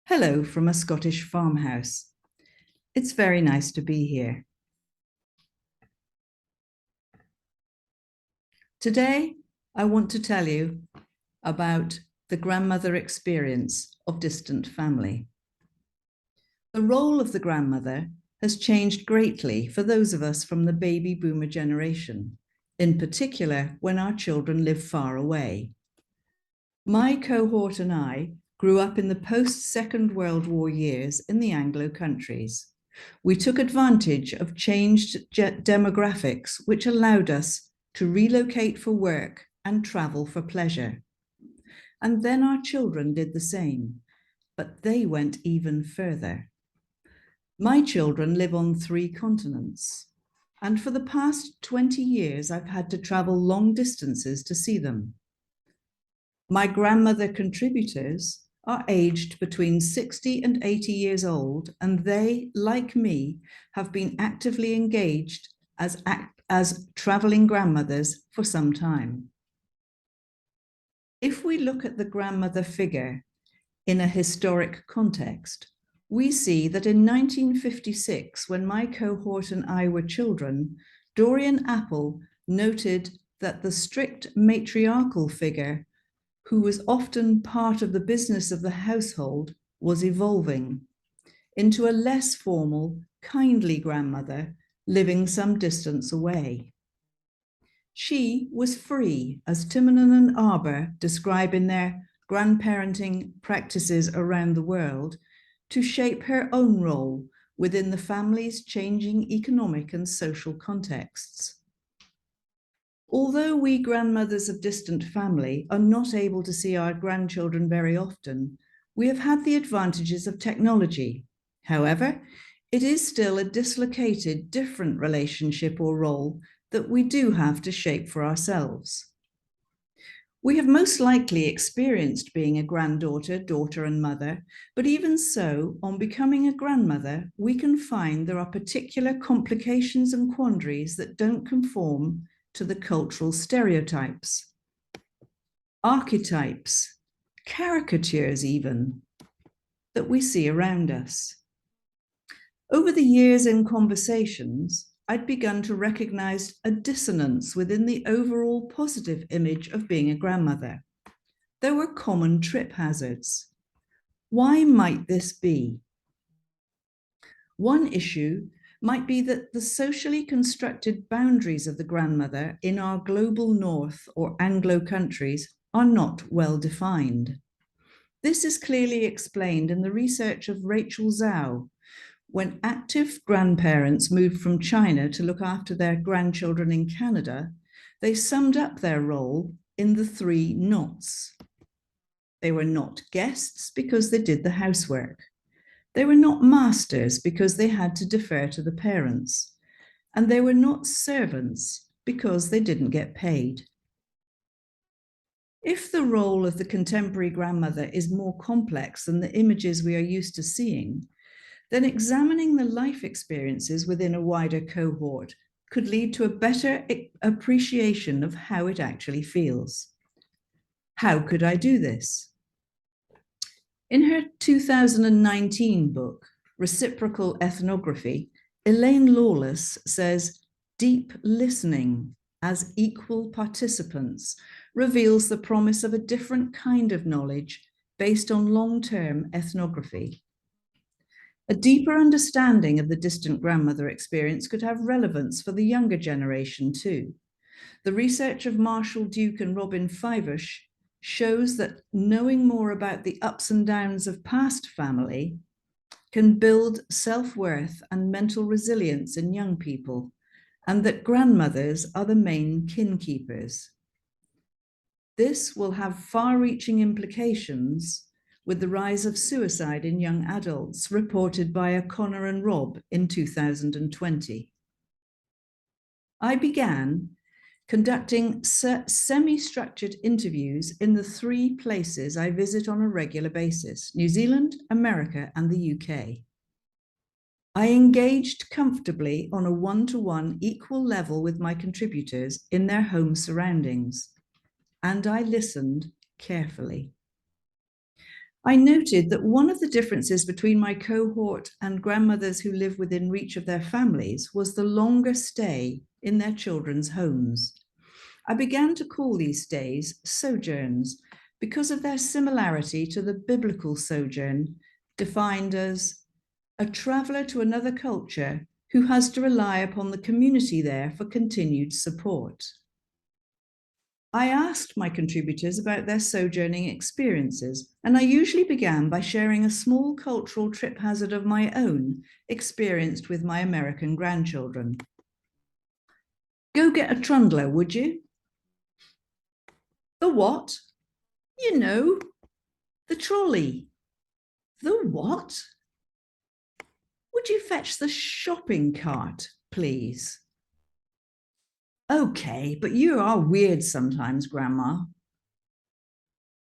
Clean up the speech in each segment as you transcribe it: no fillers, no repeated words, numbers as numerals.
Hello from a Scottish farmhouse. It's very nice to be here. Today, I want to tell you about the grandmother experience of distant family. The role of the grandmother has changed greatly for those of us from the baby boomer generation, in particular when our children live far away. My cohort and I grew up in the post-Second World War years in the Anglo countries. We took advantage of changed demographics, which allowed us to relocate for work and travel for pleasure. And then our children did the same, but they went even further. My children live on 3 continents, and for the past 20 years, I've had to travel long distances to see them. My grandmother contributors are aged between 60 and 80 years old, and they, like me, have been actively engaged as traveling grandmothers for some time. If we look at the grandmother figure in a historic context, we see that in 1956, when my cohort and I were children, Dorian Apple noted that the strict matriarchal figure, who was often part of the business of the household, was evolving into a less formal, kindly grandmother living some distance away. She was free, as Timonen and Arber describe in their grandparenting practices around the world, to shape her own role within the family's changing economic and social contexts. Although we grandmothers of distant family are not able to see our grandchildren very often, we have had the advantages of technology. However, it is still a dislocated, different relationship or role that we do have to shape for ourselves. We have most likely experienced being a granddaughter, daughter, and mother, but even so, on becoming a grandmother, we can find there are particular complications and quandaries that don't conform to the cultural stereotypes, archetypes, caricatures even, that we see around us. Over the years in conversations, I'd begun to recognize a dissonance within the overall positive image of being a grandmother. There were common trip hazards. Why might this be? One issue might be that the socially constructed boundaries of the grandmother in our global north or Anglo countries are not well defined. This is clearly explained in the research of Rachel Zhao. When active grandparents moved from China to look after their grandchildren in Canada, they summed up their role in the 3 nots. They were not guests because they did the housework. They were not masters because they had to defer to the parents. And they were not servants because they didn't get paid. If the role of the contemporary grandmother is more complex than the images we are used to seeing, then examining the life experiences within a wider cohort could lead to a better appreciation of how it actually feels. How could I do this? In her 2019 book, Reciprocal Ethnography, Elaine Lawless says, deep listening as equal participants reveals the promise of a different kind of knowledge based on long-term ethnography. A deeper understanding of the distant grandmother experience could have relevance for the younger generation too. The research of Marshall Duke and Robin Fivush shows that knowing more about the ups and downs of past family can build self-worth and mental resilience in young people, and that grandmothers are the main kin keepers. This will have far-reaching implications with the rise of suicide in young adults reported by O'Connor and Robb in 2020. I began conducting semi-structured interviews in the 3 places I visit on a regular basis: New Zealand, America, and the UK. I engaged comfortably on a one-to-one equal level with my contributors in their home surroundings, and I listened carefully. I noted that one of the differences between my cohort and grandmothers who live within reach of their families was the longer stay in their children's homes. I began to call these stays sojourns because of their similarity to the biblical sojourn, defined as a traveler to another culture who has to rely upon the community there for continued support. I asked my contributors about their sojourning experiences, and I usually began by sharing a small cultural trip hazard of my own experienced with my American grandchildren. Go get a trundler, would you? The what? You know, the trolley. The what? Would you fetch the shopping cart, please? Okay, but you are weird sometimes, Grandma.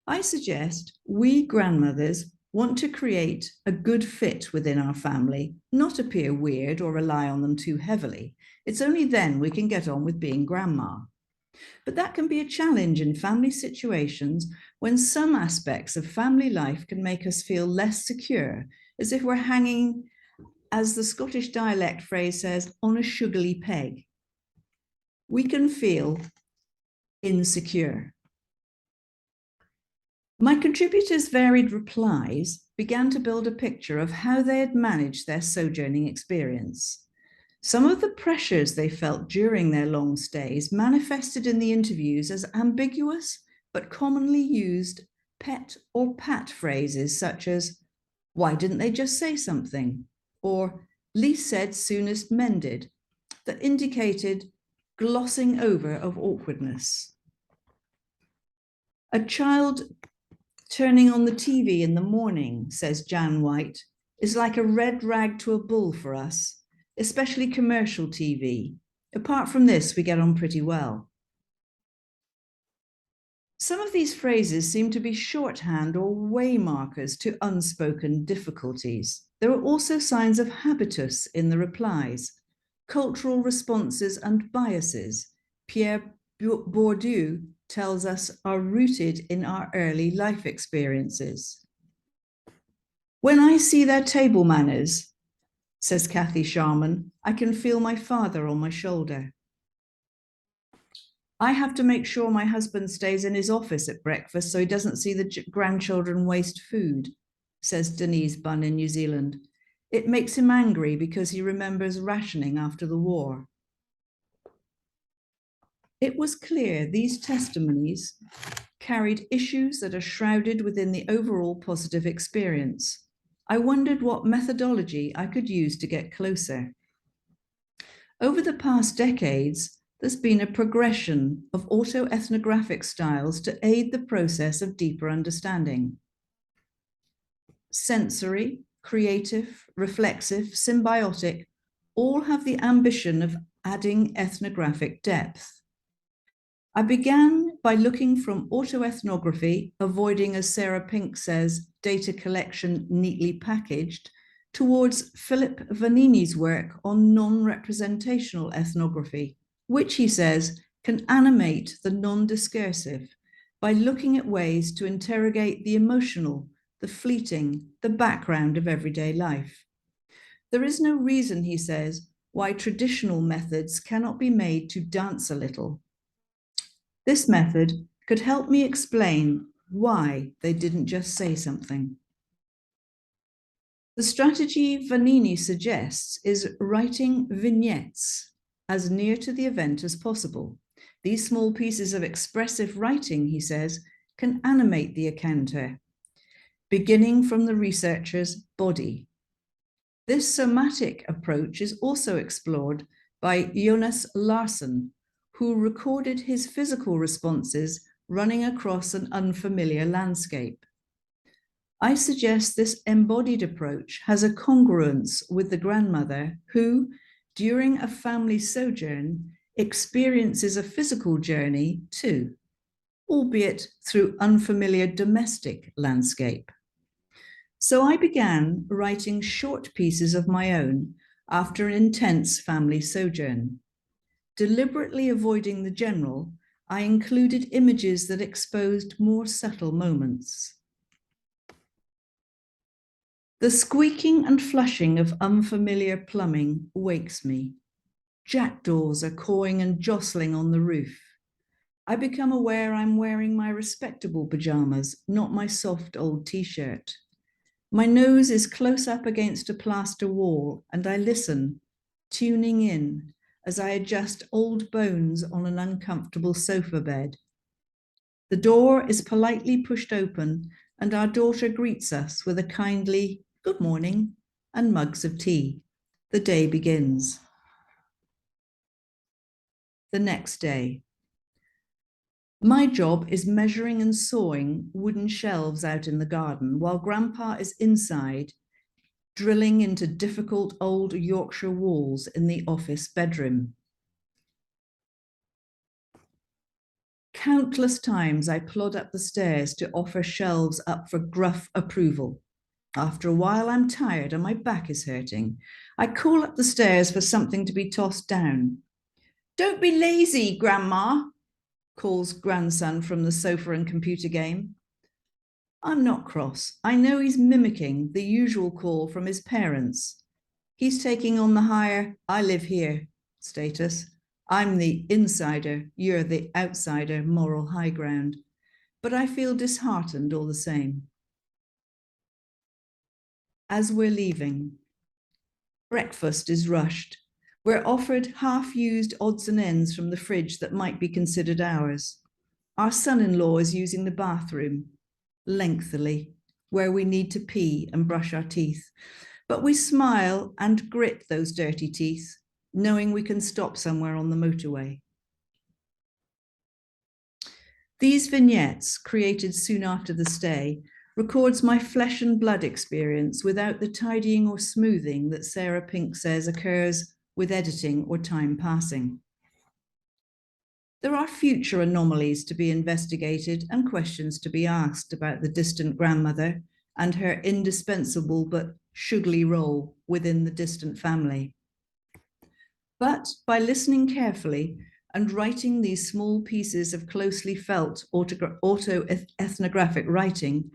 I suggest we grandmothers want to create a good fit within our family, not appear weird or rely on them too heavily. It's only then we can get on with being grandma. But that can be a challenge in family situations when some aspects of family life can make us feel less secure, as if we're hanging, as the Scottish dialect phrase says, on a sugary peg. We can feel insecure. My contributors' varied replies began to build a picture of how they had managed their sojourning experience. Some of the pressures they felt during their long stays manifested in the interviews as ambiguous but commonly used pet or pat phrases such as, "Why didn't they just say something?" or "least said, soonest mended," that indicated glossing over of awkwardness. A child turning on the TV in the morning, says Jan White, is like a red rag to a bull for us, especially commercial TV. Apart from this, we get on pretty well. Some of these phrases seem to be shorthand or way markers to unspoken difficulties. There are also signs of habitus in the replies, cultural responses and biases. Pierre Bourdieu tells us are rooted in our early life experiences. When I see their table manners, says Kathy Sharman, I can feel my father on my shoulder. I have to make sure my husband stays in his office at breakfast so he doesn't see the grandchildren waste food, says Denise Bunn in New Zealand. It makes him angry because he remembers rationing after the war. It was clear these testimonies carried issues that are shrouded within the overall positive experience. I wondered what methodology I could use to get closer. Over the past decades, there's been a progression of autoethnographic styles to aid the process of deeper understanding. Sensory, creative, reflexive, symbiotic, all have the ambition of adding ethnographic depth. I began by looking from autoethnography, avoiding, as Sarah Pink says, data collection neatly packaged, towards Philip Vanini's work on non-representational ethnography, which he says can animate the non-discursive by looking at ways to interrogate the emotional, the fleeting, the background of everyday life. There is no reason, he says, why traditional methods cannot be made to dance a little. This method could help me explain why they didn't just say something. The strategy Vanini suggests is writing vignettes as near to the event as possible. These small pieces of expressive writing, he says, can animate the encounter, beginning from the researcher's body. This somatic approach is also explored by Jonas Larsson, who recorded his physical responses running across an unfamiliar landscape. I suggest this embodied approach has a congruence with the grandmother who, during a family sojourn, experiences a physical journey too, albeit through unfamiliar domestic landscape. So I began writing short pieces of my own after an intense family sojourn. Deliberately avoiding the general, I included images that exposed more subtle moments. The squeaking and flushing of unfamiliar plumbing wakes me. Jackdaws are cawing and jostling on the roof. I become aware I'm wearing my respectable pajamas, not my soft old t-shirt. My nose is close up against a plaster wall, and I listen, tuning in as I adjust old bones on an uncomfortable sofa bed. The door is politely pushed open, and our daughter greets us with a kindly good morning and mugs of tea. The day begins. The next day. My job is measuring and sawing wooden shelves out in the garden while Grandpa is inside, drilling into difficult old Yorkshire walls in the office bedroom. Countless times I plod up the stairs to offer shelves up for gruff approval. After a while, I'm tired and my back is hurting. I call up the stairs for something to be tossed down. Don't be lazy, Grandma, calls grandson from the sofa and computer game. I'm not cross. I know he's mimicking the usual call from his parents. He's taking on the higher, I live here status. I'm the insider, you're the outsider moral high ground. But I feel disheartened all the same. As we're leaving, breakfast is rushed. We're offered half-used odds and ends from the fridge that might be considered ours. Our son-in-law is using the bathroom, lengthily, where we need to pee and brush our teeth. But we smile and grit those dirty teeth, knowing we can stop somewhere on the motorway. These vignettes, created soon after the stay, records my flesh and blood experience without the tidying or smoothing that Sarah Pink says occurs with editing or time passing. There are future anomalies to be investigated and questions to be asked about the distant grandmother and her indispensable but sugary role within the distant family. But by listening carefully and writing these small pieces of closely felt auto-ethnographic writing,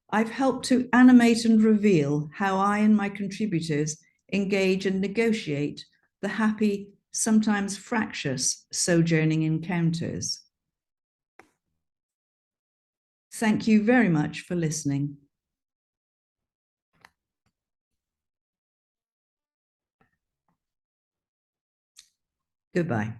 I've helped to animate and reveal how I and my contributors engage and negotiate the happy, sometimes fractious sojourning encounters. Thank you very much for listening. Goodbye.